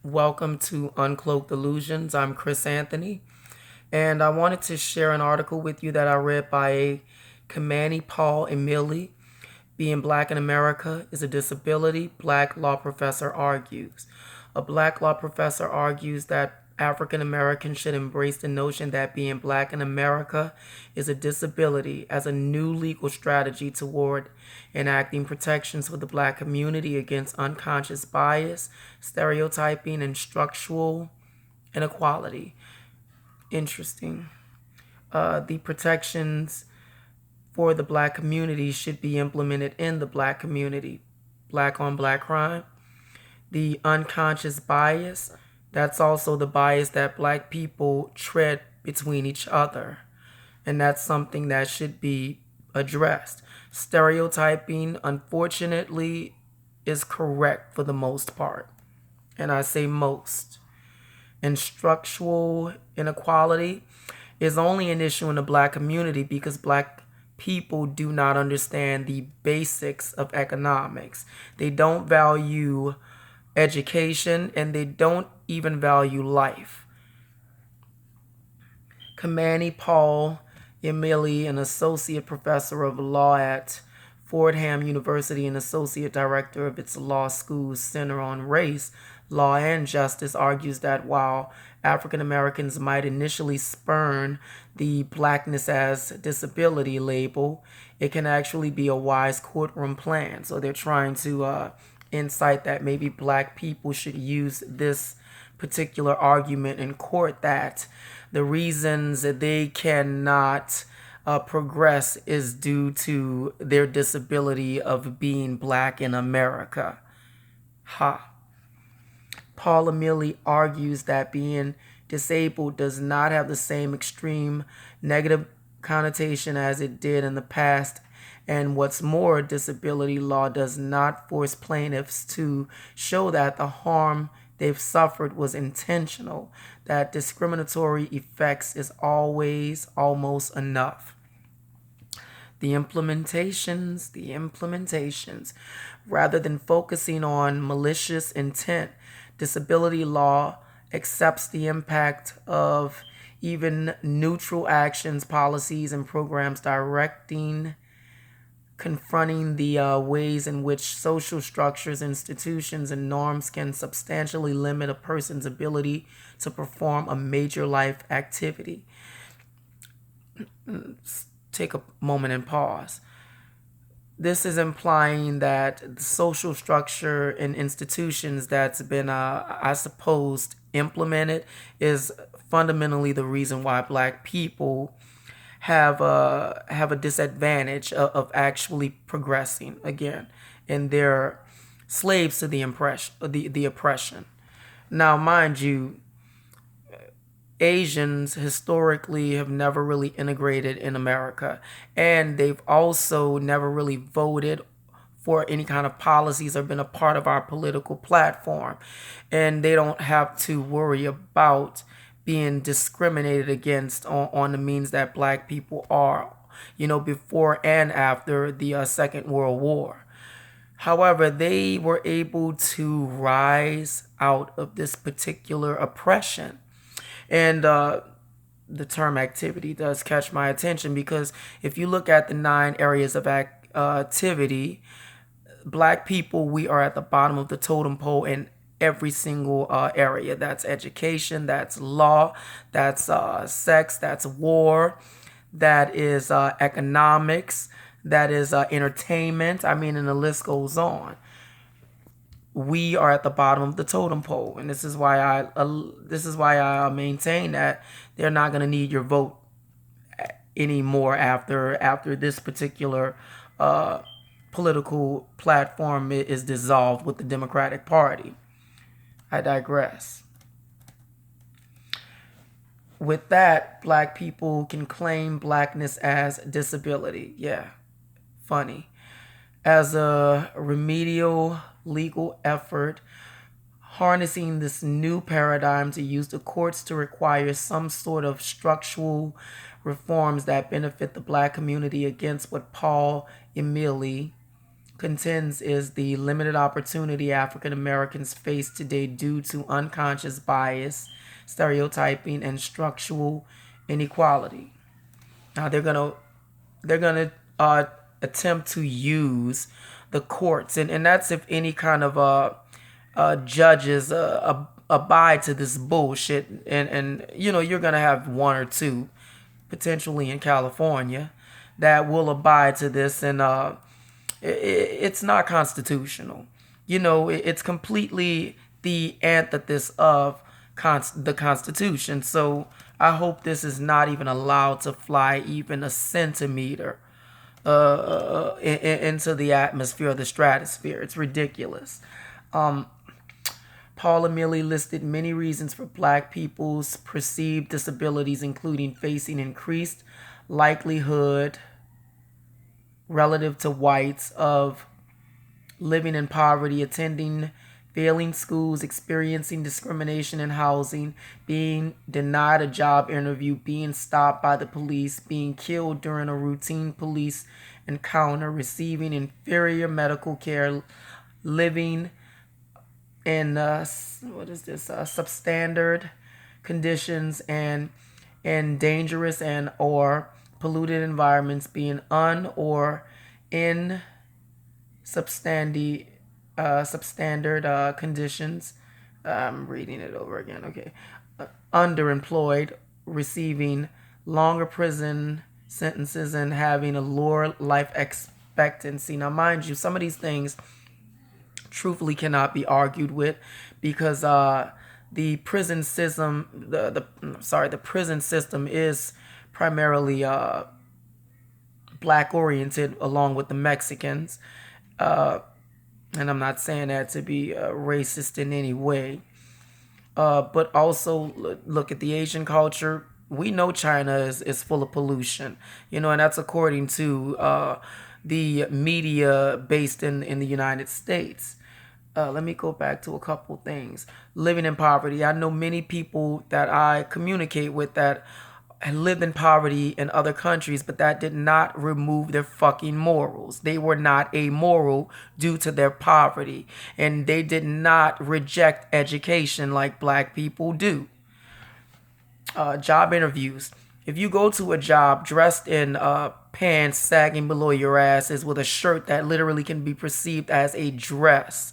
Welcome to Uncloaked Illusions. I'm Chris Anthony, and I wanted to share an article with you that I read by Kamani Paul Emili. Being Black in America is a disability, Black law professor argues. A Black law professor argues that African Americans should embrace the notion that being Black in America is a disability as a new legal strategy toward enacting protections for the Black community against unconscious bias, stereotyping, and structural inequality. Interesting. The protections for the Black community should be implemented in the Black community. Black on Black crime. The unconscious bias, that's also the bias that Black people tread between each other. And that's something that should be addressed. Stereotyping, unfortunately, is correct for the most part. And I say most. And structural inequality is only an issue in the Black community because Black people do not understand the basics of economics. They don't value education and they don't even value life. Kamani Paul Emili, an associate professor of law at Fordham University and associate director of its law school's Center on Race, Law and Justice, argues that while African Americans might initially spurn the blackness as disability label, it can actually be a wise courtroom plan. So they're trying to incite that maybe Black people should use this particular argument in court, that the reasons that they cannot progress is due to their disability of being Black in America. Ha. Paul Emili argues that being disabled does not have the same extreme negative connotation as it did in the past. And what's more, disability law does not force plaintiffs to show that the harm they've suffered was intentional, that discriminatory effects is always almost enough. The implementations, rather than focusing on malicious intent, disability law accepts the impact of even neutral actions, policies, and programs confronting the ways in which social structures, institutions, and norms can substantially limit a person's ability to perform a major life activity. Take a moment and pause. This is implying that the social structure and institutions that's been, I suppose, implemented is fundamentally the reason why Black people have a disadvantage of actually progressing again, and they're slaves to the oppression. Now, mind you, Asians historically have never really integrated in America, and they've also never really voted for any kind of policies or been a part of our political platform. And they don't have to worry about being discriminated against on the means that Black people are, before and after the Second World War. However, they were able to rise out of this particular oppression. And the term activity does catch my attention because if you look at the 9 areas of activity, Black people, we are at the bottom of the totem pole in every single area. That's education, that's law, that's sex, that's war, that is economics, that is entertainment. I mean, and the list goes on. We are at the bottom of the totem pole, and this is why I maintain that they're not going to need your vote anymore after this particular political platform is dissolved with the Democratic Party. I digress. With that, Black people can claim Blackness as disability. Yeah, funny. As a remedial legal effort, harnessing this new paradigm to use the courts to require some sort of structural reforms that benefit the Black community against what Paul Emili contends is the limited opportunity African Americans face today due to unconscious bias, stereotyping, and structural inequality. Now they're gonna attempt to use the courts, and that's if any kind of judges abide to this bullshit, and you're gonna have one or two potentially in California that will abide to this, and it's not constitutional. It's completely the antithesis of the Constitution. So I hope this is not even allowed to fly even a centimeter into the atmosphere of the stratosphere. It's ridiculous. Paula Milley listed many reasons for black people's perceived disabilities, including facing increased likelihood relative to whites of living in poverty, attending failing schools, experiencing discrimination in housing, being denied a job interview, being stopped by the police, being killed during a routine police encounter, receiving inferior medical care, living in substandard conditions and in dangerous and or polluted environments, being or in substandard conditions. I'm reading it over again. Okay. Underemployed, receiving longer prison sentences, and having a lower life expectancy. Now, mind you, some of these things truthfully cannot be argued with, because the prison system, the prison system is primarily black oriented, along with the Mexicans. And I'm not saying that to be racist in any way. But also look at the Asian culture. We know China is full of pollution, and that's according to the media based in the United States. Let me go back to a couple things. Living in poverty. I know many people that I communicate with that lived in poverty in other countries, but that did not remove their fucking morals. They were not amoral due to their poverty, and they did not reject education like black people do. Job interviews. If you go to a job dressed in pants sagging below your asses with a shirt that literally can be perceived as a dress,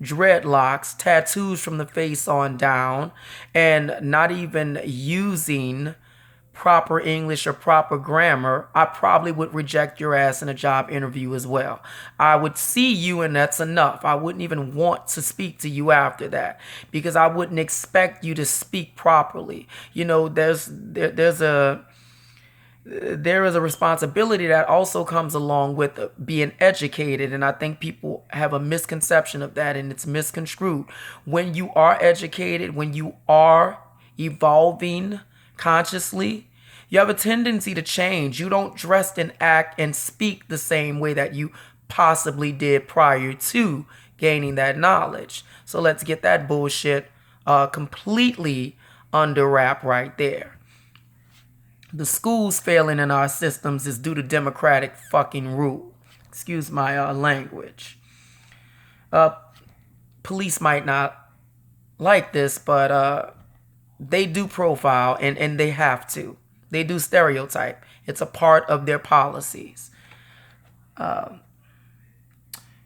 dreadlocks, tattoos from the face on down, and not even using proper English or proper grammar, I probably would reject your ass in a job interview as well. I would see you and that's enough. I wouldn't even want to speak to you after that, because I wouldn't expect you to speak properly. There is a responsibility that also comes along with being educated, and I think people have a misconception of that, and it's misconstrued. When you are educated, when you are evolving consciously, you have a tendency to change. You don't dress and act and speak the same way that you possibly did prior to gaining that knowledge. So let's get that bullshit completely under wrap right there. The schools failing in our systems is due to democratic fucking rule. Excuse my language. Police might not like this, but they do profile, and they have to. They do stereotype. It's a part of their policies.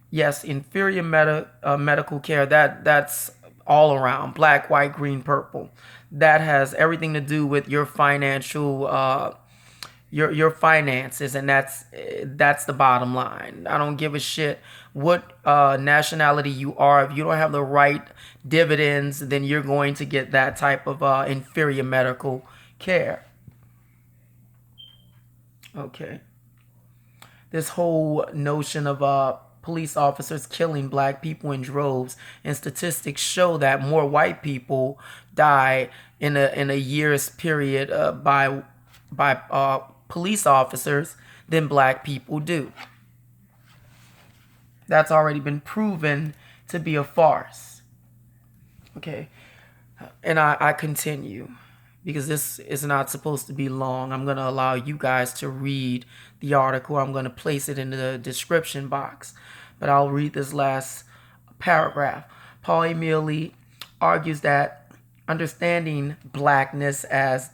Yes, inferior medical care, that's all around. Black, white, green, purple. That has everything to do with your financial, your finances, and that's the bottom line. I don't give a shit what nationality you are. If you don't have the right dividends, then you're going to get that type of inferior medical care. Okay. This whole notion of police officers killing black people in droves, and statistics show that more white people die in a year's period by police officers than black people do. That's already been proven to be a farce. Okay. And I continue, because this is not supposed to be long. I'm going to allow you guys to read the article. I'm going to place it in the description box. but I'll read this last paragraph. Paul Emili argues that understanding blackness as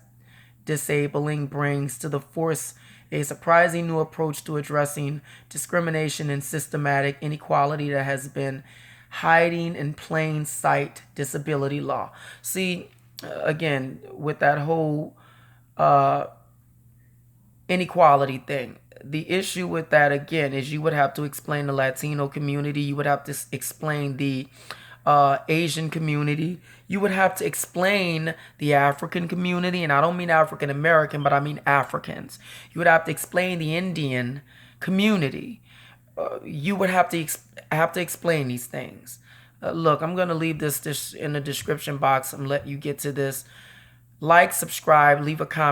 disabling brings to the force a surprising new approach to addressing discrimination and systematic inequality that has been hiding in plain sight disability law. See, again, with that whole inequality thing, the issue with that again is you would have to explain the Latino community, you would have to explain the Asian community, you would have to explain the African community, and I don't mean African American, but I mean Africans. You would have to explain the Indian community. You would have to explain these things. Look, I'm gonna leave this in the description box and let you get to this. Like, subscribe, leave a comment.